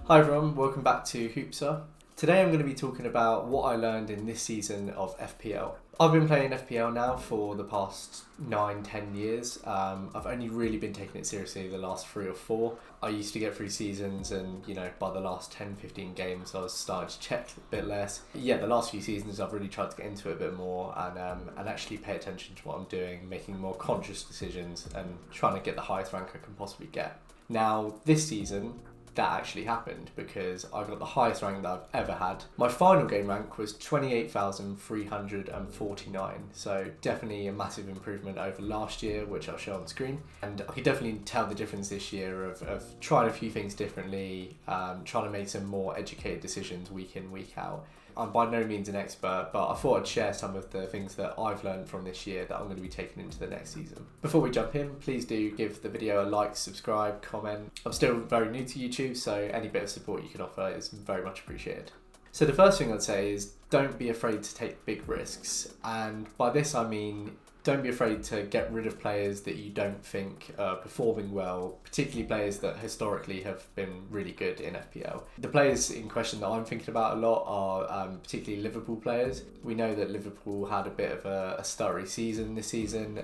Hi everyone, welcome back to Hoopsa. Today I'm going to be talking about what I learned in this season of FPL. I've been playing FPL now for the past 9-10 years. I've only really been taking it seriously the last 3 or 4. I used to get through seasons and, by the last 10-15 games I was starting to check a bit less. The last few seasons I've really tried to get into it a bit more and actually pay attention to what I'm doing, making more conscious decisions and trying to get the highest rank I can possibly get. Now, this season, that actually happened because I got the highest rank that I've ever had. My final game rank was 28,349, so definitely a massive improvement over last year, which I'll show on screen. And I could definitely tell the difference this year of trying a few things differently, trying to make some more educated decisions week in, week out. I'm by no means an expert, but I thought I'd share some of the things that I've learned from this year that I'm going to be taking into the next season. Before we jump in, please do give the video a like, subscribe, comment. I'm still very new to YouTube, so any bit of support you can offer is very much appreciated. So the first thing I'd say is don't be afraid to take big risks. And by this I mean don't be afraid to get rid of players that you don't think are performing well, particularly players that historically have been really good in FPL. The players in question that I'm thinking about a lot are particularly Liverpool players. We know that Liverpool had a bit of a stuttery season this season.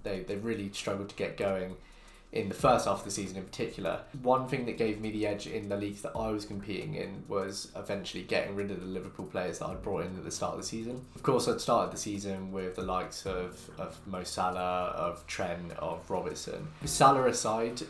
They really struggled to get going in the first half of the season in particular. One thing that gave me the edge in the leagues that I was competing in was eventually getting rid of the Liverpool players that I'd brought in at the start of the season. Of course, I'd started the season with the likes of Mo Salah, of Trent, of Robertson. Salah aside,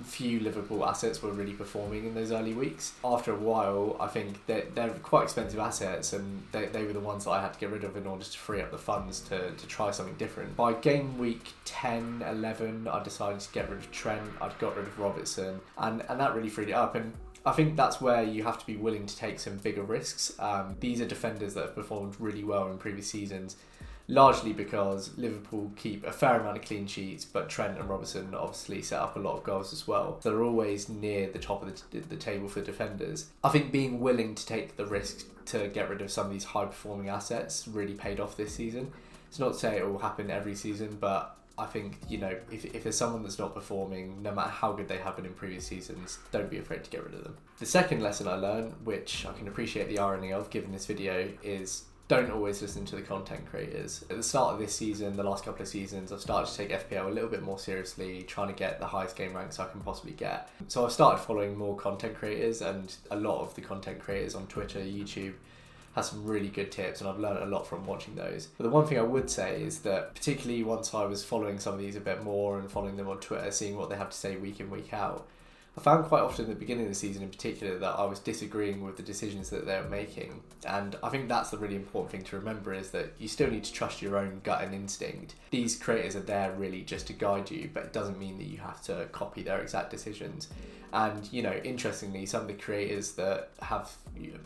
few Liverpool assets were really performing in those early weeks. After a while, I think they're quite expensive assets and they were the ones that I had to get rid of in order to free up the funds to try something different. By game week 10, 11, I decided to get rid of Trent, I'd got rid of Robertson, and that really freed it up. And I think that's where you have to be willing to take some bigger risks. These are defenders that have performed really well in previous seasons, largely because Liverpool keep a fair amount of clean sheets, but Trent and Robertson obviously set up a lot of goals as well. They're always near the top of the table for defenders. I think being willing to take the risk to get rid of some of these high performing assets really paid off this season. It's not to say it will happen every season, but I think, if there's someone that's not performing, no matter how good they have been in previous seasons, don't be afraid to get rid of them. The second lesson I learned, which I can appreciate the irony of given this video, is don't always listen to the content creators. At the start of this season, the last couple of seasons, I've started to take FPL a little bit more seriously, trying to get the highest game ranks I can possibly get. So I've started following more content creators, and a lot of the content creators on Twitter, YouTube, has some really good tips, and I've learned a lot from watching those. But the one thing I would say is that, particularly once I was following some of these a bit more and following them on Twitter, seeing what they have to say week in, week out, I found quite often at the beginning of the season in particular that I was disagreeing with the decisions that they were making. And I think that's the really important thing to remember, is that you still need to trust your own gut and instinct. These creators are there really just to guide you, but it doesn't mean that you have to copy their exact decisions. And, interestingly, some of the creators that have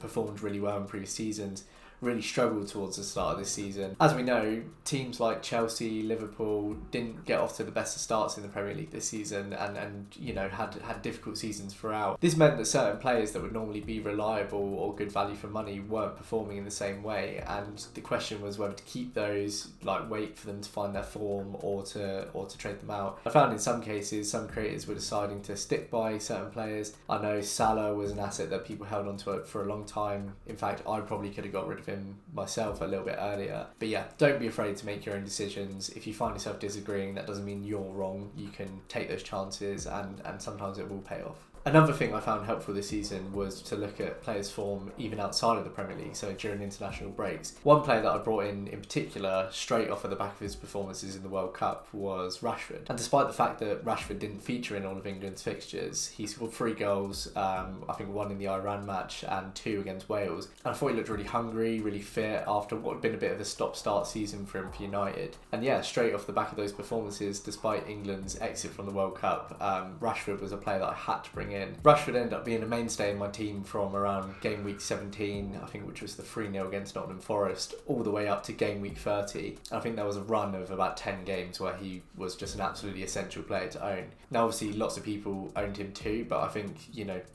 performed really well in previous seasons really struggled towards the start of this season. As we know, teams like Chelsea, Liverpool didn't get off to the best of starts in the Premier League this season and had difficult seasons throughout. This meant that certain players that would normally be reliable or good value for money weren't performing in the same way, and the question was whether to keep those, wait for them to find their form or to trade them out. I found in some cases some creators were deciding to stick by certain players. I know Salah was an asset that people held onto it for a long time. In fact, I probably could have got rid of him myself a little bit earlier. But yeah, don't be afraid to make your own decisions. If you find yourself disagreeing, that doesn't mean you're wrong. You can take those chances and sometimes it will pay off. Another thing I found helpful this season was to look at players' form even outside of the Premier League, so during international breaks. One player that I brought in particular, straight off of the back of his performances in the World Cup, was Rashford. And despite the fact that Rashford didn't feature in all of England's fixtures, he scored 3 goals, I think 1 in the Iran match and 2 against Wales. And I thought he looked really hungry, really fit after what had been a bit of a stop-start season for him for United. And yeah, straight off the back of those performances, despite England's exit from the World Cup, Rashford was a player that I had to bring in. Rashford ended up being a mainstay in my team from around game week 17, I think, which was the 3-0 against Nottingham Forest, all the way up to game week 30. I think there was a run of about 10 games where he was just an absolutely essential player to own. Now, obviously, lots of people owned him too, but I think,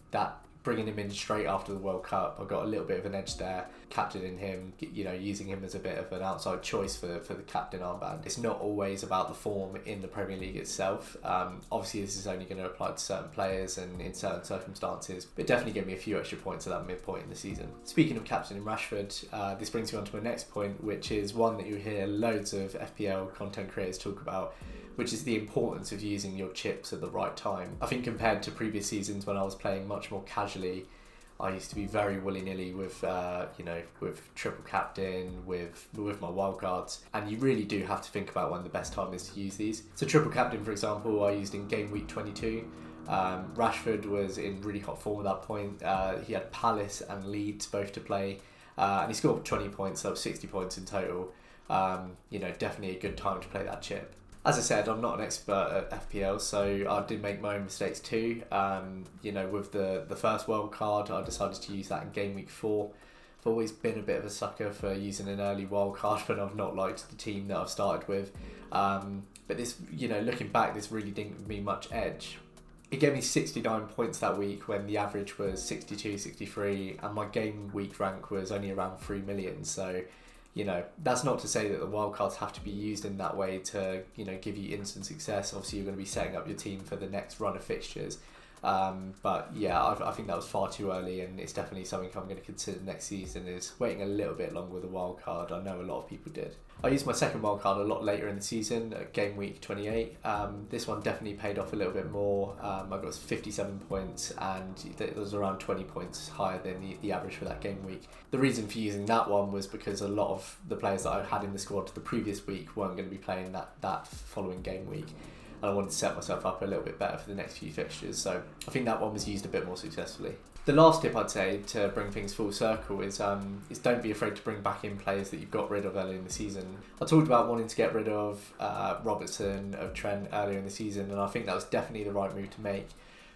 that bringing him in straight after the World Cup, I got a little bit of an edge there, captaining him, using him as a bit of an outside choice for the captain armband. It's not always about the form in the Premier League itself. Obviously this is only going to apply to certain players and in certain circumstances, but it definitely gave me a few extra points at that midpoint in the season. Speaking of captaining Rashford, this brings me on to my next point, which is one that you hear loads of FPL content creators talk about, which is the importance of using your chips at the right time. I think compared to previous seasons when I was playing much more casually, I used to be very willy-nilly with with triple captain, with my wildcards, and you really do have to think about when the best time is to use these. So triple captain, for example, I used in game week 22. Rashford was in really hot form at that point. He had Palace and Leeds both to play, and he scored 20 points, so 60 points in total. Definitely a good time to play that chip. As I said, I'm not an expert at FPL, so I did make my own mistakes too. With the first wild card, I decided to use that in game week 4. I've always been a bit of a sucker for using an early wild card when I've not liked the team that I've started with. But this, looking back, this really didn't give me much edge. It gave me 69 points that week when the average was 62, 63, and my game week rank was only around 3 million. So, that's not to say that the wildcards have to be used in that way to, give you instant success. Obviously, you're going to be setting up your team for the next run of fixtures. But yeah, I think that was far too early, and it's definitely something I'm going to consider next season, is waiting a little bit longer with a wild card. I know a lot of people did. I used my second wild card a lot later in the season, at game week 28. This one definitely paid off a little bit more. I got 57 points, and it was around 20 points higher than the average for that game week. The reason for using that one was because a lot of the players that I had in the squad the previous week weren't going to be playing that following game week, and I wanted to set myself up a little bit better for the next few fixtures, so I think that one was used a bit more successfully. The last tip I'd say to bring things full circle is don't be afraid to bring back in players that you've got rid of earlier in the season. I talked about wanting to get rid of Robertson, of Trent earlier in the season, and I think that was definitely the right move to make.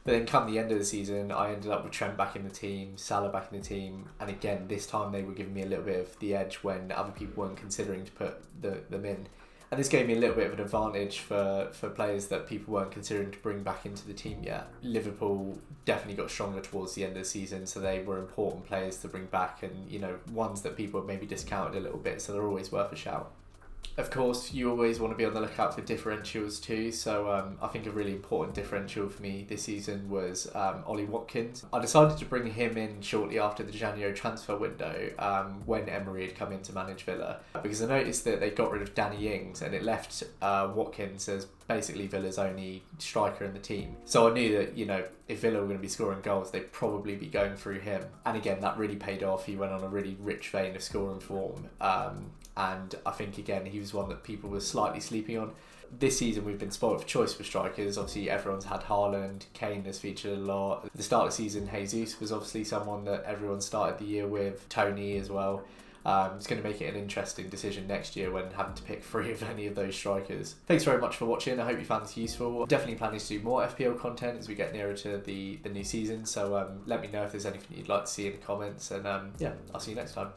But then come the end of the season, I ended up with Trent back in the team, Salah back in the team, and again, this time they were giving me a little bit of the edge when other people weren't considering to put them in. And this gave me a little bit of an advantage for players that people weren't considering to bring back into the team yet. Liverpool definitely got stronger towards the end of the season, so they were important players to bring back, and ones that people have maybe discounted a little bit, so they're always worth a shout. Of course, you always want to be on the lookout for differentials too, so I think a really important differential for me this season was Ollie Watkins. I decided to bring him in shortly after the January transfer window, when Emery had come in to manage Villa, because I noticed that they got rid of Danny Ings and it left Watkins as basically Villa's only striker in the team. So I knew that, if Villa were going to be scoring goals, they'd probably be going through him. And again, that really paid off. He went on a really rich vein of scoring form. And I think, again, he was one that people were slightly sleeping on. This season, we've been spoiled for choice for strikers. Obviously, everyone's had Haaland, Kane has featured a lot. At the start of the season, Jesus was obviously someone that everyone started the year with, Tony as well. It's going to make it an interesting decision next year when having to pick 3 of any of those strikers. Thanks very much for watching. I hope you found this useful. I'm definitely planning to do more FPL content as we get nearer to the new season. So let me know if there's anything you'd like to see in the comments. And I'll see you next time.